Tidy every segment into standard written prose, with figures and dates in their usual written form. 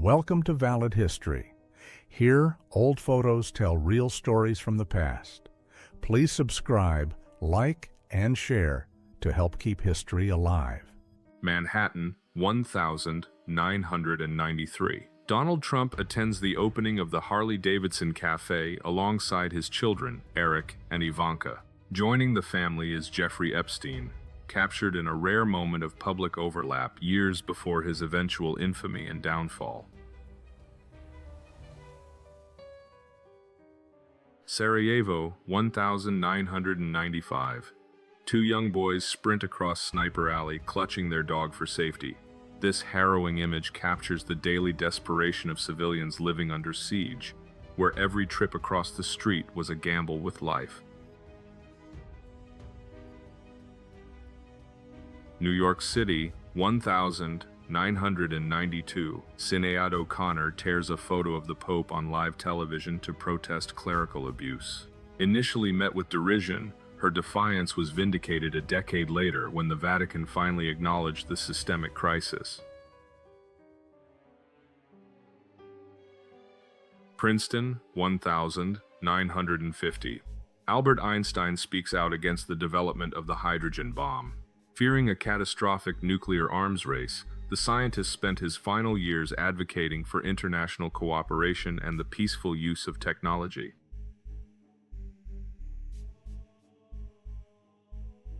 Welcome to Valid History. Here, old photos tell real stories from the past. Please subscribe, like, and share to help keep history alive. Manhattan, 1993. Donald Trump attends the opening of the Harley-Davidson Cafe alongside his children, Eric and Ivanka. Joining the family is Jeffrey Epstein, captured in a rare moment of public overlap years before his eventual infamy and downfall. Sarajevo, 1995. Two young boys sprint across Sniper Alley, clutching their dog for safety. This harrowing image captures the daily desperation of civilians living under siege, where every trip across the street was a gamble with life. New York City, 1992. Sinead O'Connor tears a photo of the Pope on live television to protest clerical abuse. Initially met with derision, her defiance was vindicated a decade later when the Vatican finally acknowledged the systemic crisis. Princeton, 1950. Albert Einstein speaks out against the development of the hydrogen bomb. Fearing a catastrophic nuclear arms race, the scientist spent his final years advocating for international cooperation and the peaceful use of technology.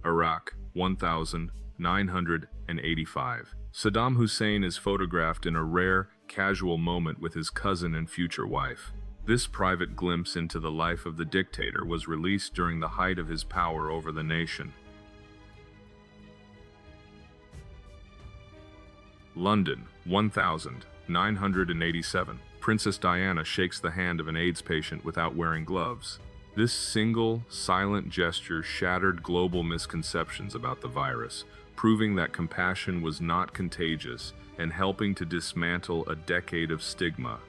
Iraq, 1985. Saddam Hussein is photographed in a rare, casual moment with his cousin and future wife. This private glimpse into the life of the dictator was released during the height of his power over the nation. London, 1987. Princess Diana shakes the hand of an AIDS patient without wearing gloves. This single, silent gesture shattered global misconceptions about the virus, proving that compassion was not contagious and helping to dismantle a decade of stigma.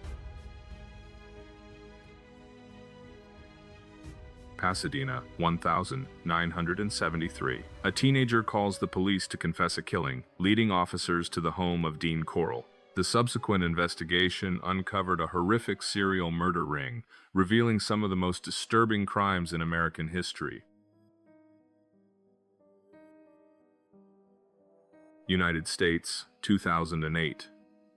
Pasadena, 1973. A teenager calls the police to confess a killing, leading officers to the home of Dean Corll. The subsequent investigation uncovered a horrific serial murder ring, revealing some of the most disturbing crimes in American history. United States, 2008.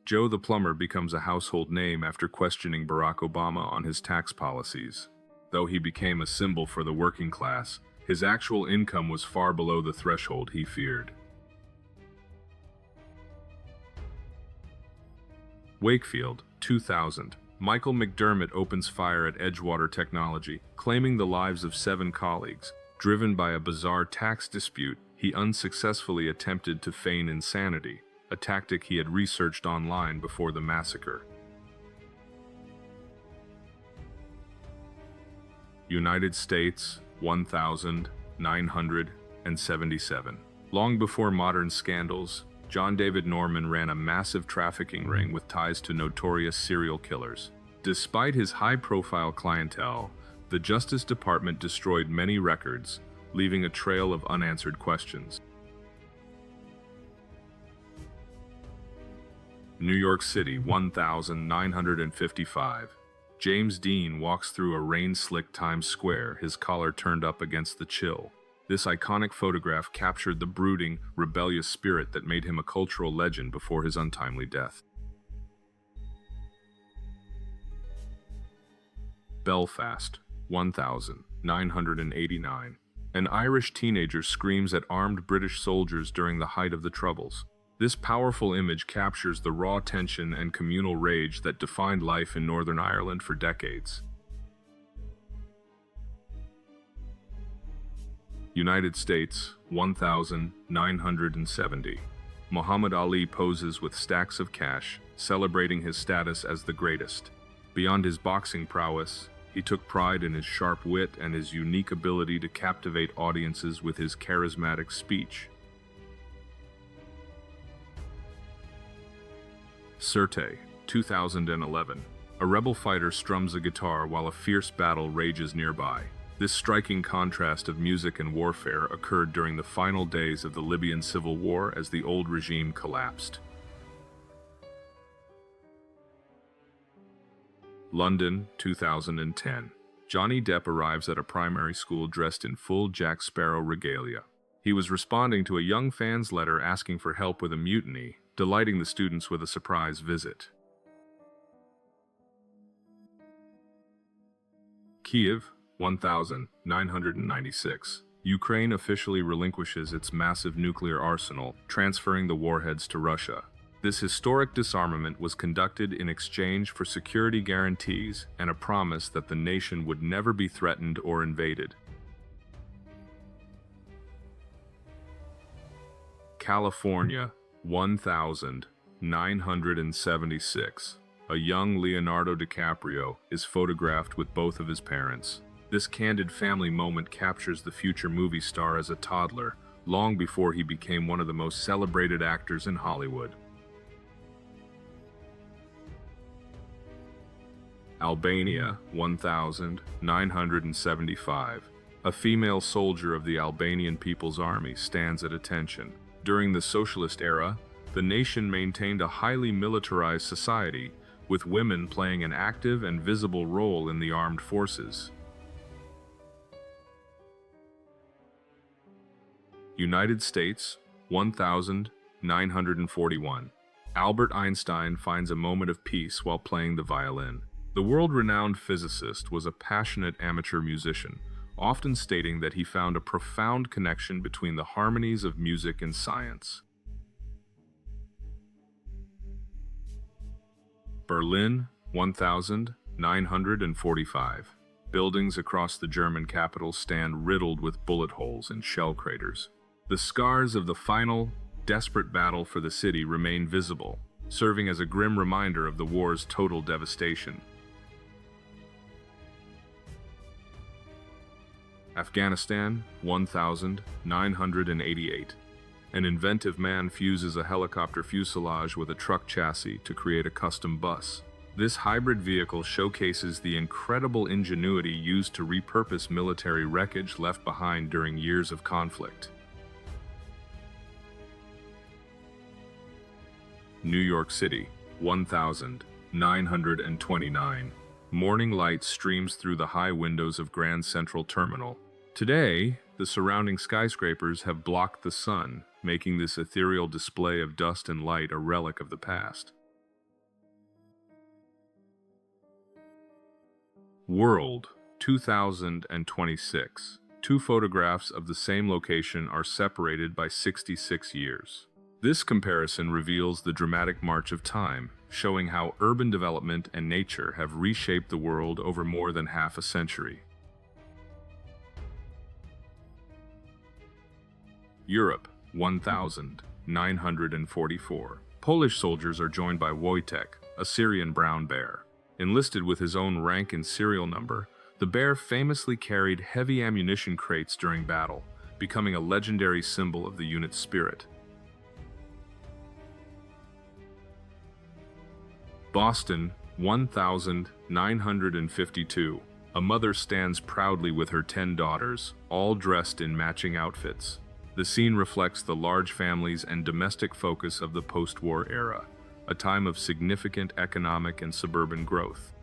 Joe the Plumber becomes a household name after questioning Barack Obama on his tax policies. Though he became a symbol for the working class, his actual income was far below the threshold he feared. Wakefield, 2000. Michael McDermott opens fire at Edgewater Technology, claiming the lives of 7 colleagues. Driven by a bizarre tax dispute, he unsuccessfully attempted to feign insanity, a tactic he had researched online before the massacre. United States, 1977. Long before modern scandals, John David Norman ran a massive trafficking ring with ties to notorious serial killers. Despite his high-profile clientele, the Justice Department destroyed many records, leaving a trail of unanswered questions. New York City, 1955. James Dean walks through a rain-slicked Times Square, his collar turned up against the chill. This iconic photograph captured the brooding, rebellious spirit that made him a cultural legend before his untimely death. Belfast, 1989. An Irish teenager screams at armed British soldiers during the height of the Troubles. This powerful image captures the raw tension and communal rage that defined life in Northern Ireland for decades. United States, 1970. Muhammad Ali poses with stacks of cash, celebrating his status as the greatest. Beyond his boxing prowess, he took pride in his sharp wit and his unique ability to captivate audiences with his charismatic speech. Sirte, 2011. A rebel fighter strums a guitar while a fierce battle rages nearby. This striking contrast of music and warfare occurred during the final days of the Libyan civil war as the old regime collapsed. London, 2010. Johnny Depp arrives at a primary school dressed in full Jack Sparrow regalia. He was responding to a young fan's letter asking for help with a mutiny, delighting the students with a surprise visit. Kiev, 1996. Ukraine officially relinquishes its massive nuclear arsenal, transferring the warheads to Russia. This historic disarmament was conducted in exchange for security guarantees and a promise that the nation would never be threatened or invaded. California, 1976. A young Leonardo DiCaprio is photographed with both of his parents. This candid family moment captures the future movie star as a toddler, long before he became one of the most celebrated actors in Hollywood. Albania, 1975. A female soldier of the Albanian People's Army stands at attention. During the socialist era, the nation maintained a highly militarized society, with women playing an active and visible role in the armed forces. United States, 1941. Albert Einstein finds a moment of peace while playing the violin. The world-renowned physicist was a passionate amateur musician, often stating that he found a profound connection between the harmonies of music and science. Berlin, 1945. Buildings across the German capital stand riddled with bullet holes and shell craters. The scars of the final, desperate battle for the city remain visible, serving as a grim reminder of the war's total devastation. Afghanistan, 1988. An inventive man fuses a helicopter fuselage with a truck chassis to create a custom bus. This hybrid vehicle showcases the incredible ingenuity used to repurpose military wreckage left behind during years of conflict. New York City, 1929. Morning light streams through the high windows of Grand Central Terminal. Today, the surrounding skyscrapers have blocked the sun, making this ethereal display of dust and light a relic of the past. World, 2026. Two photographs of the same location are separated by 66 years. This comparison reveals the dramatic march of time, showing how urban development and nature have reshaped the world over more than half a century. Europe, 1944. Polish soldiers are joined by Wojtek, a Syrian brown bear. Enlisted with his own rank and serial number, the bear famously carried heavy ammunition crates during battle, becoming a legendary symbol of the unit's spirit. Boston, 1952. A mother stands proudly with her 10 daughters, all dressed in matching outfits. The scene reflects the large families and domestic focus of the post-war era, a time of significant economic and suburban growth.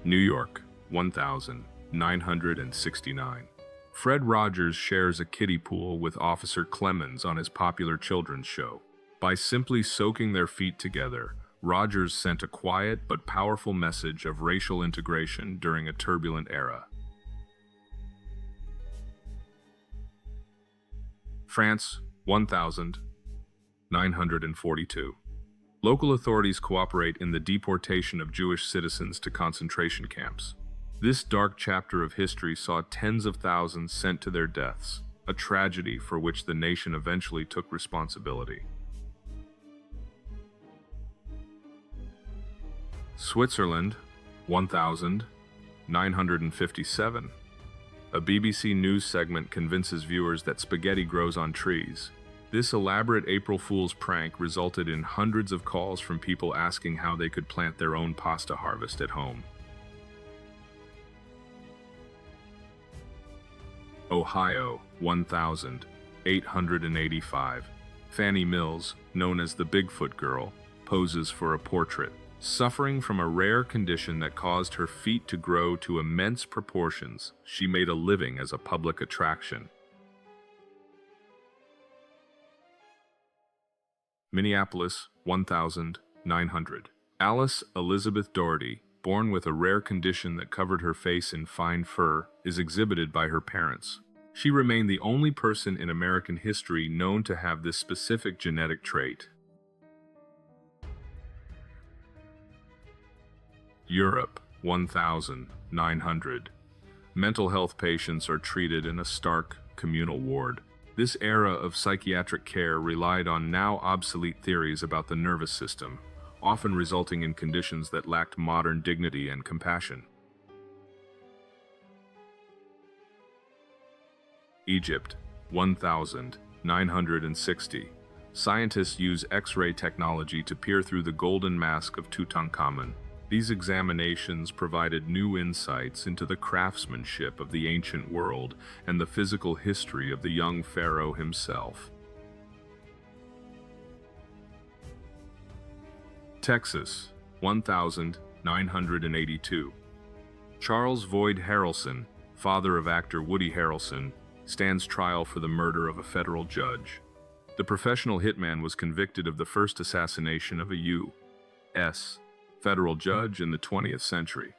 New York, 1969. Fred Rogers shares a kiddie pool with Officer Clemens on his popular children's show. By simply soaking their feet together, Rogers sent a quiet but powerful message of racial integration during a turbulent era. France, 1942. Local authorities cooperate in the deportation of Jewish citizens to concentration camps. This dark chapter of history saw tens of thousands sent to their deaths, a tragedy for which the nation eventually took responsibility. Switzerland, 1957. A BBC News segment convinces viewers that spaghetti grows on trees. This elaborate April Fool's prank resulted in hundreds of calls from people asking how they could plant their own pasta harvest at home. Ohio, 1885. Fannie Mills, known as the Bigfoot Girl, poses for a portrait. Suffering from a rare condition that caused her feet to grow to immense proportions, she made a living as a public attraction. Minneapolis, 1900. Alice Elizabeth Doherty, born with a rare condition that covered her face in fine fur, is exhibited by her parents. She remained the only person in American history known to have this specific genetic trait. Europe, 1900. Mental health patients are treated in a stark, communal ward. This era of psychiatric care relied on now obsolete theories about the nervous system, often resulting in conditions that lacked modern dignity and compassion. Egypt, 1960. Scientists use X-ray technology to peer through the golden mask of Tutankhamun. These examinations provided new insights into the craftsmanship of the ancient world and the physical history of the young pharaoh himself. Texas, 1982. Charles Voigt Harrelson, father of actor Woody Harrelson, stands trial for the murder of a federal judge. The professional hitman was convicted of the first assassination of a U.S. federal judge in the 20th century.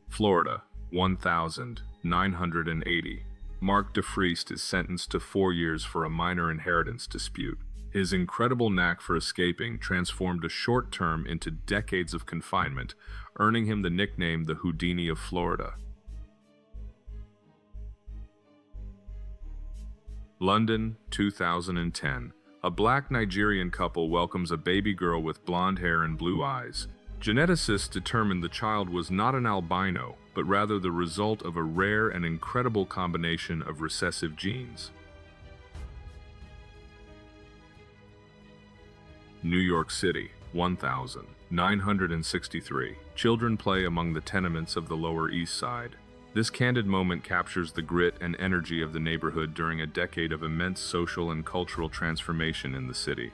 Florida, 1980. Mark DeFriest is sentenced to 4 years for a minor inheritance dispute. His incredible knack for escaping transformed a short term into decades of confinement, earning him the nickname the Houdini of Florida. London, 2010. A black Nigerian couple welcomes a baby girl with blonde hair and blue eyes. Geneticists determined the child was not an albino, but rather the result of a rare and incredible combination of recessive genes. New York City, 1963. Children play among the tenements of the Lower East Side. This candid moment captures the grit and energy of the neighborhood during a decade of immense social and cultural transformation in the city.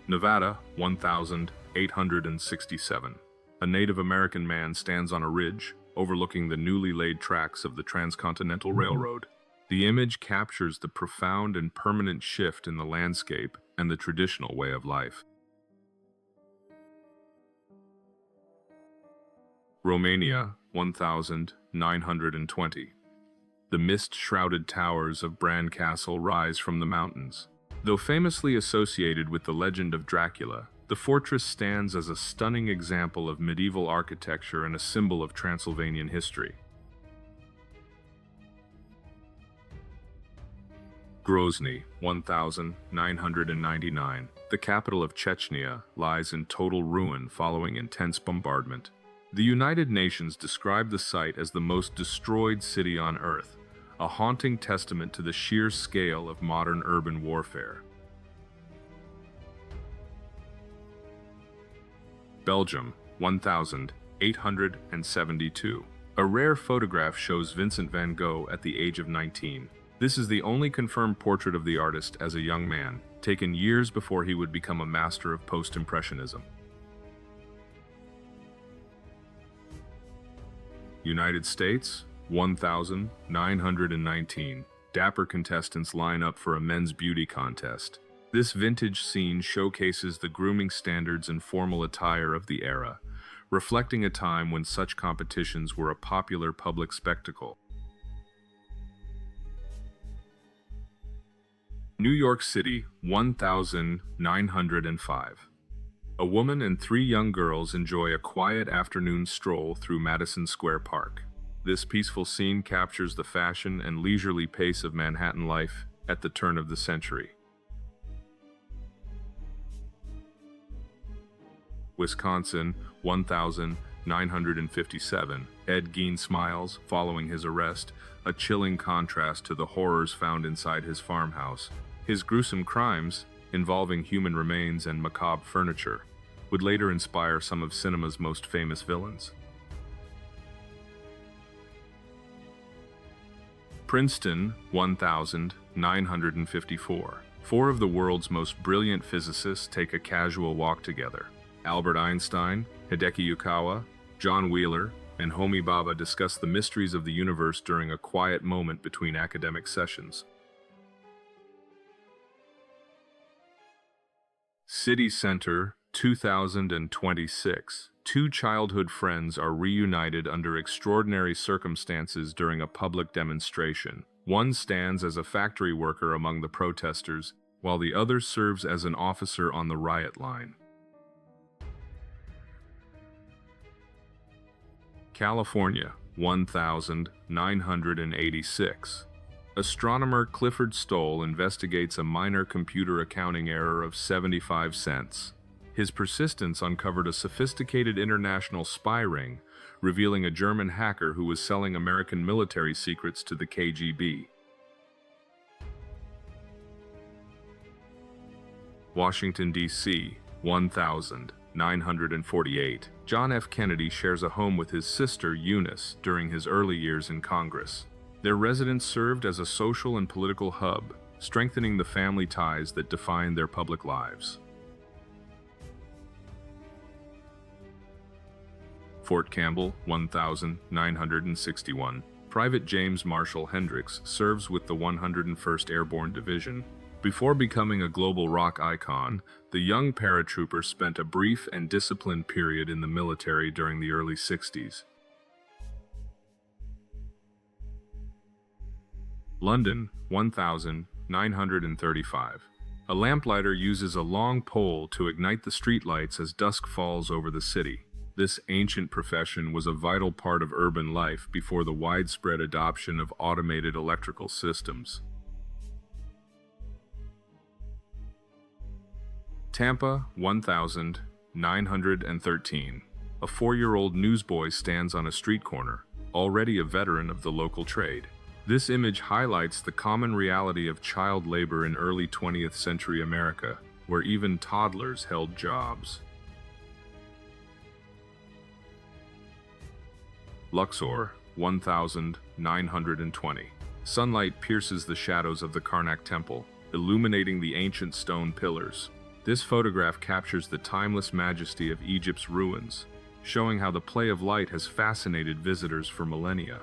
Nevada, 1867. A Native American man stands on a ridge, overlooking the newly laid tracks of the Transcontinental Railroad. The image captures the profound and permanent shift in the landscape and the traditional way of life. Romania, 1920. The mist-shrouded towers of Bran Castle rise from the mountains. Though famously associated with the legend of Dracula, the fortress stands as a stunning example of medieval architecture and a symbol of Transylvanian history. Grozny, 1999. The capital of Chechnya lies in total ruin following intense bombardment. The United Nations described the site as the most destroyed city on Earth, a haunting testament to the sheer scale of modern urban warfare. Belgium, 1872. A rare photograph shows Vincent van Gogh at the age of 19. This is the only confirmed portrait of the artist as a young man, taken years before he would become a master of post-impressionism. United States, 1919. Dapper contestants line up for a men's beauty contest. This vintage scene showcases the grooming standards and formal attire of the era, reflecting a time when such competitions were a popular public spectacle. New York City, 1905. A woman and 3 young girls enjoy a quiet afternoon stroll through Madison Square Park. This peaceful scene captures the fashion and leisurely pace of Manhattan life at the turn of the century. Wisconsin, 1957. Ed Gein smiles following his arrest, a chilling contrast to the horrors found inside his farmhouse. His gruesome crimes, involving human remains and macabre furniture, would later inspire some of cinema's most famous villains. Princeton, 1954. Four of the world's most brilliant physicists take a casual walk together. Albert Einstein, Hideki Yukawa, John Wheeler, and Homi Bhabha discuss the mysteries of the universe during a quiet moment between academic sessions. City Center, 2026. Two childhood friends are reunited under extraordinary circumstances during a public demonstration. One stands as a factory worker among the protesters, while the other serves as an officer on the riot line. California, 1986. Astronomer Clifford Stoll investigates a minor computer accounting error of 75 cents. His persistence uncovered a sophisticated international spy ring, revealing a German hacker who was selling American military secrets to the KGB. Washington, D.C., 1948. John F. Kennedy shares a home with his sister, Eunice, during his early years in Congress. Their residence served as a social and political hub, strengthening the family ties that defined their public lives. Fort Campbell, 1961. Private James Marshall Hendricks serves with the 101st Airborne Division. Before becoming a global rock icon, the young paratrooper spent a brief and disciplined period in the military during the early 60s. London, 1935. A lamplighter uses a long pole to ignite the streetlights as dusk falls over the city. This ancient profession was a vital part of urban life before the widespread adoption of automated electrical systems. Tampa, 1913. A 4-year-old newsboy stands on a street corner, already a veteran of the local trade. This image highlights the common reality of child labor in early 20th century America, where even toddlers held jobs. Luxor, 1920. Sunlight pierces the shadows of the Karnak Temple, illuminating the ancient stone pillars. This photograph captures the timeless majesty of Egypt's ruins, showing how the play of light has fascinated visitors for millennia.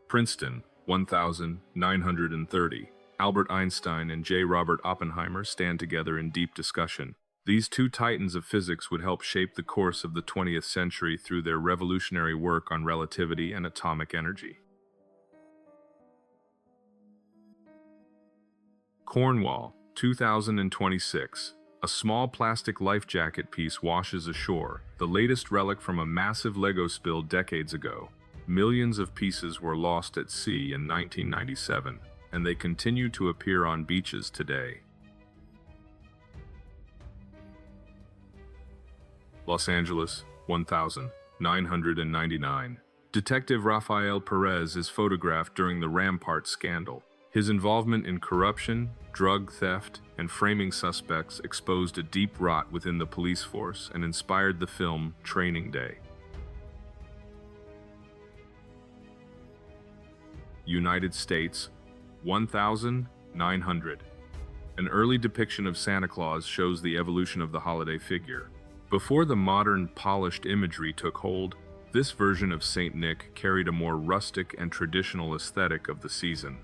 Princeton, 1930. Albert Einstein and J. Robert Oppenheimer stand together in deep discussion. These two titans of physics would help shape the course of the 20th century through their revolutionary work on relativity and atomic energy. Cornwall, 2026. A small plastic life jacket piece washes ashore, the latest relic from a massive Lego spill decades ago. Millions of pieces were lost at sea in 1997, and they continue to appear on beaches today. Los Angeles, 1999. Detective Rafael Perez is photographed during the Rampart scandal. His involvement in corruption, drug theft, and framing suspects exposed a deep rot within the police force and inspired the film Training Day. United States, 1900. An early depiction of Santa Claus shows the evolution of the holiday figure. Before the modern, polished imagery took hold, this version of Saint Nick carried a more rustic and traditional aesthetic of the season.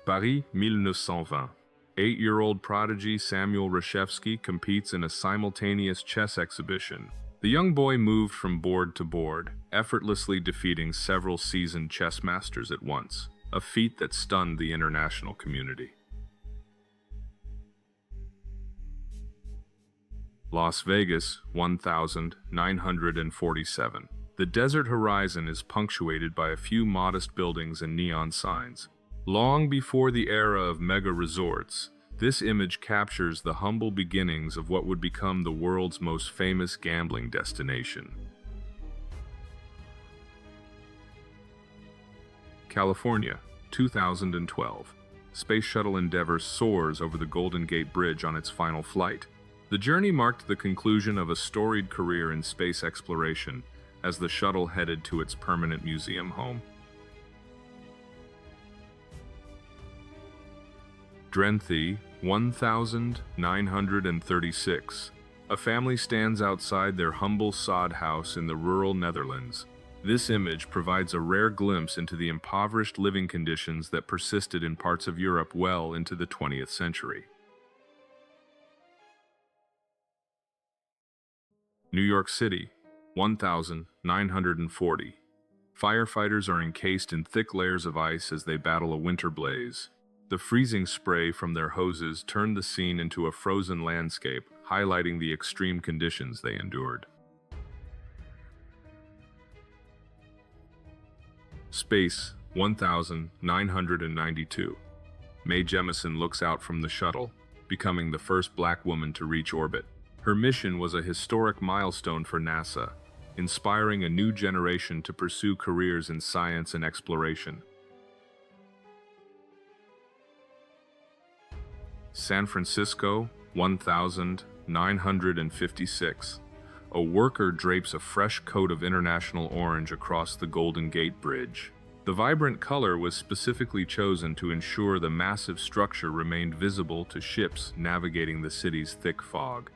Paris, 1920. 8-year-old prodigy Samuel Reshevsky competes in a simultaneous chess exhibition. The young boy moved from board to board, effortlessly defeating several seasoned chess masters at once, a feat that stunned the international community. Las Vegas, 1947. The desert horizon is punctuated by a few modest buildings and neon signs. Long before the era of mega resorts, this image captures the humble beginnings of what would become the world's most famous gambling destination. California, 2012. Space Shuttle Endeavour soars over the Golden Gate Bridge on its final flight. The journey marked the conclusion of a storied career in space exploration as the shuttle headed to its permanent museum home. Drenthe, 1936. A family stands outside their humble sod house in the rural Netherlands. This image provides a rare glimpse into the impoverished living conditions that persisted in parts of Europe well into the 20th century. New York City, 1940. Firefighters are encased in thick layers of ice as they battle a winter blaze. The freezing spray from their hoses turned the scene into a frozen landscape, highlighting the extreme conditions they endured. Space, 1992. Mae Jemison looks out from the shuttle, becoming the first black woman to reach orbit. Her mission was a historic milestone for NASA, inspiring a new generation to pursue careers in science and exploration. San Francisco, 1956. A worker drapes a fresh coat of international orange across the Golden Gate Bridge. The vibrant color was specifically chosen to ensure the massive structure remained visible to ships navigating the city's thick fog.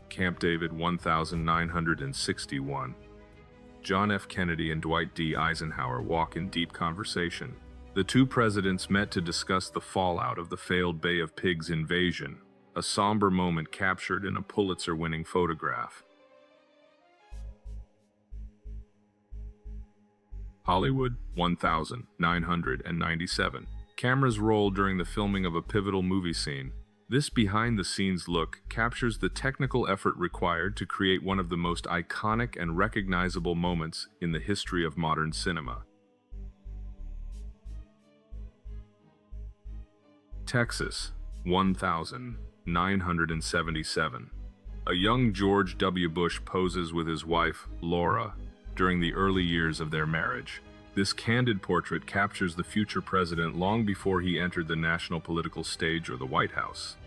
Camp David, 1961. John F. Kennedy and Dwight D. Eisenhower walk in deep conversation. The two presidents met to discuss the fallout of the failed Bay of Pigs invasion, a somber moment captured in a Pulitzer-winning photograph. Hollywood, 1997. Cameras roll during the filming of a pivotal movie scene. This behind-the-scenes look captures the technical effort required to create one of the most iconic and recognizable moments in the history of modern cinema. Texas, 1977. A young George W. Bush poses with his wife, Laura, during the early years of their marriage. This candid portrait captures the future president long before he entered the national political stage or the White House.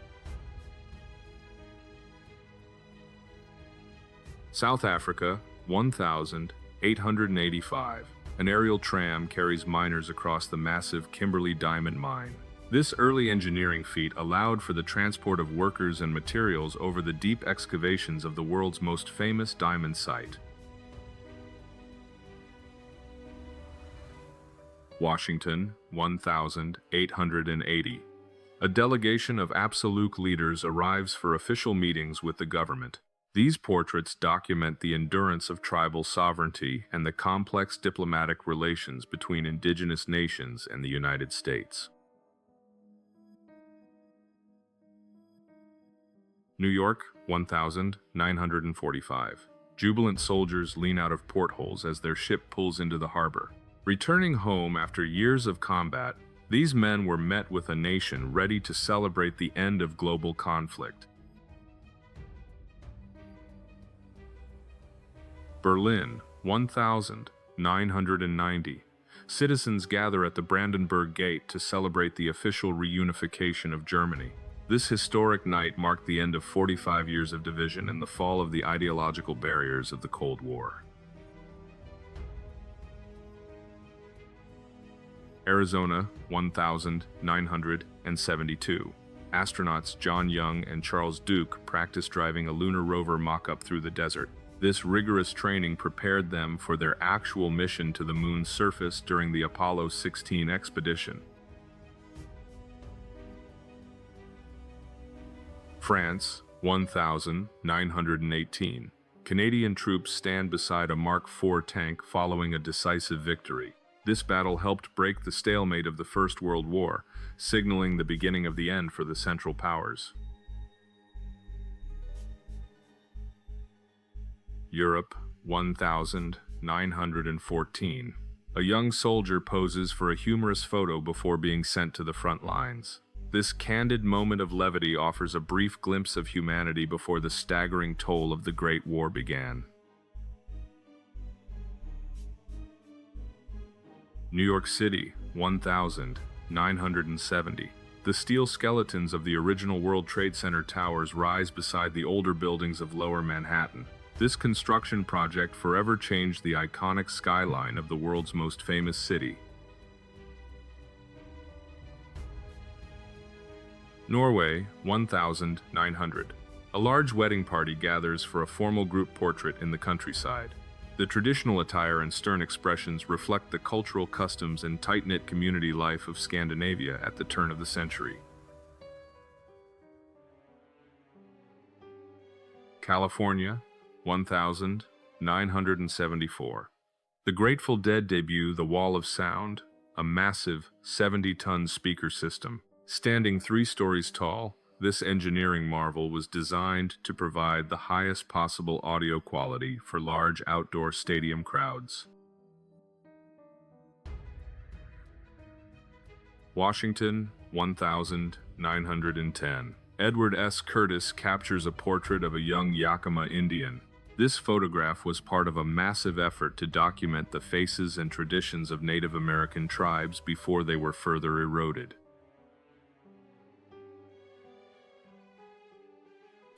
South Africa, 1885. An aerial tram carries miners across the massive Kimberley diamond mine. This early engineering feat allowed for the transport of workers and materials over the deep excavations of the world's most famous diamond site. Washington, 1880. A delegation of absolute leaders arrives for official meetings with the government. These portraits document the endurance of tribal sovereignty and the complex diplomatic relations between indigenous nations and the United States. New York, 1945. Jubilant soldiers lean out of portholes as their ship pulls into the harbor. Returning home after years of combat, these men were met with a nation ready to celebrate the end of global conflict. Berlin, 1990. Citizens gather at the Brandenburg Gate to celebrate the official reunification of Germany. This historic night marked the end of 45 years of division and the fall of the ideological barriers of the Cold War. Arizona, 1972. Astronauts John Young and Charles Duke practiced driving a lunar rover mock-up through the desert. This rigorous training prepared them for their actual mission to the moon's surface during the Apollo 16 expedition. France, 1918. Canadian troops stand beside a Mark IV tank following a decisive victory. This battle helped break the stalemate of the First World War, signaling the beginning of the end for the Central Powers. Europe, 1914. A young soldier poses for a humorous photo before being sent to the front lines. This candid moment of levity offers a brief glimpse of humanity before the staggering toll of the Great War began. New York City, 1970. The steel skeletons of the original World Trade Center towers rise beside the older buildings of Lower Manhattan. This construction project forever changed the iconic skyline of the world's most famous city. Norway, 1900. A large wedding party gathers for a formal group portrait in the countryside. The traditional attire and stern expressions reflect the cultural customs and tight-knit community life of Scandinavia at the turn of the century. California, 1974. The Grateful Dead debut The Wall of Sound, a massive 70-ton speaker system. Standing 3 stories tall, this engineering marvel was designed to provide the highest possible audio quality for large outdoor stadium crowds. Washington, 1910. Edward S. Curtis captures a portrait of a young Yakima Indian. This photograph was part of a massive effort to document the faces and traditions of Native American tribes before they were further eroded.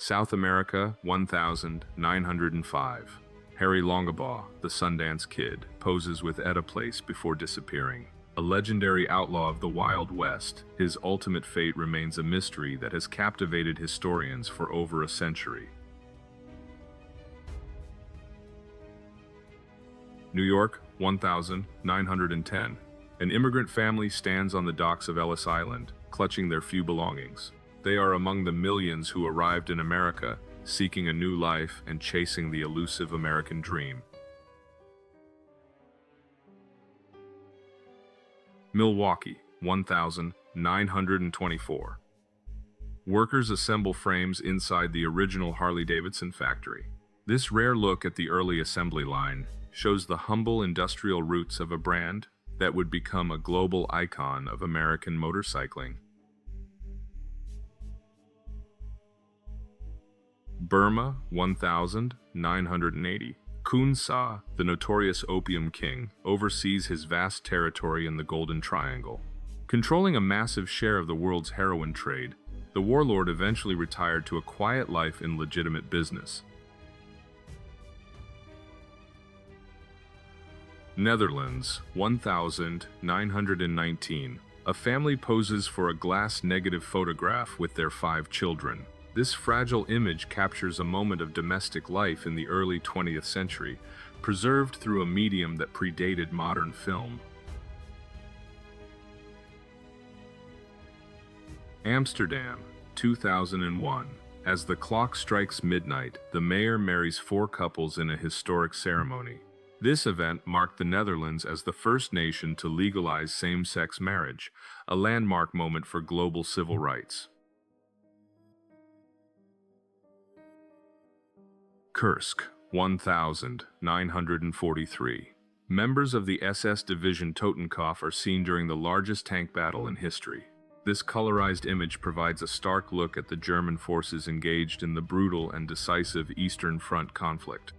South America, 1905. Harry Longabaugh, the Sundance Kid, poses with Etta Place before disappearing. A legendary outlaw of the Wild West, his ultimate fate remains a mystery that has captivated historians for over a century. New York, 1910. An immigrant family stands on the docks of Ellis Island, clutching their few belongings. They are among the millions who arrived in America, seeking a new life and chasing the elusive American dream. Milwaukee, 1924. Workers assemble frames inside the original Harley-Davidson factory. This rare look at the early assembly line shows the humble industrial roots of a brand that would become a global icon of American motorcycling. Burma, 1980. Kun Sa, the notorious Opium King, oversees his vast territory in the Golden Triangle. Controlling a massive share of the world's heroin trade, the warlord eventually retired to a quiet life in legitimate business. Netherlands, 1919. A family poses for a glass negative photograph with their 5 children. This fragile image captures a moment of domestic life in the early 20th century, preserved through a medium that predated modern film. Amsterdam, 2001. As the clock strikes midnight, the mayor marries 4 couples in a historic ceremony. This event marked the Netherlands as the first nation to legalize same-sex marriage, a landmark moment for global civil rights. Kursk, 1943. Members of the SS Division Totenkopf are seen during the largest tank battle in history. This colorized image provides a stark look at the German forces engaged in the brutal and decisive Eastern Front conflict.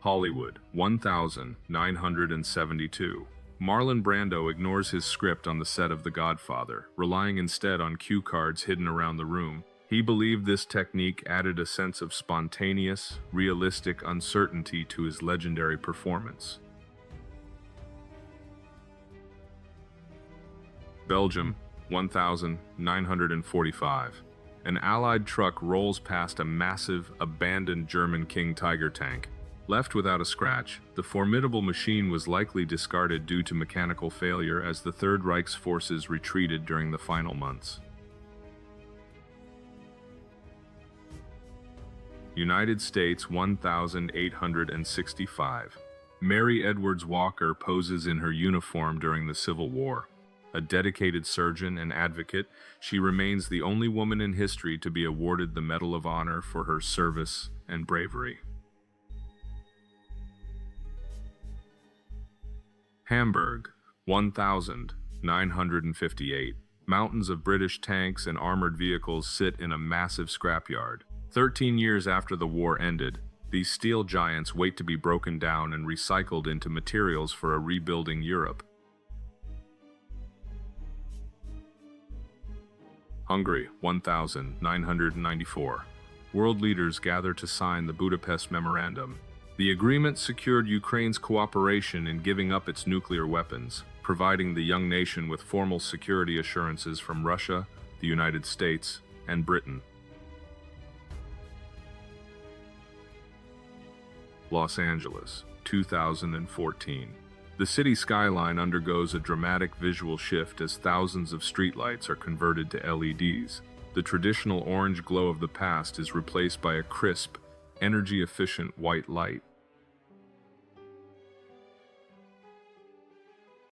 Hollywood, 1972. Marlon Brando ignores his script on the set of The Godfather, relying instead on cue cards hidden around the room. He believed this technique added a sense of spontaneous, realistic uncertainty to his legendary performance. Belgium, 1945. An Allied truck rolls past a massive, abandoned German King Tiger tank. Left without a scratch, the formidable machine was likely discarded due to mechanical failure as the Third Reich's forces retreated during the final months. United States, 1865. Mary Edwards Walker poses in her uniform during the Civil War. A dedicated surgeon and advocate, she remains the only woman in history to be awarded the Medal of Honor for her service and bravery. Hamburg, 1958. Mountains of British tanks and armored vehicles sit in a massive scrapyard. 13 years after the war ended, these steel giants wait to be broken down and recycled into materials for a rebuilding Europe. Hungary, 1994. World leaders gather to sign the Budapest Memorandum. The agreement secured Ukraine's cooperation in giving up its nuclear weapons, providing the young nation with formal security assurances from Russia, the United States, and Britain. Los Angeles, 2014. The city skyline undergoes a dramatic visual shift as thousands of streetlights are converted to LEDs. The traditional orange glow of the past is replaced by a crisp, energy-efficient white light.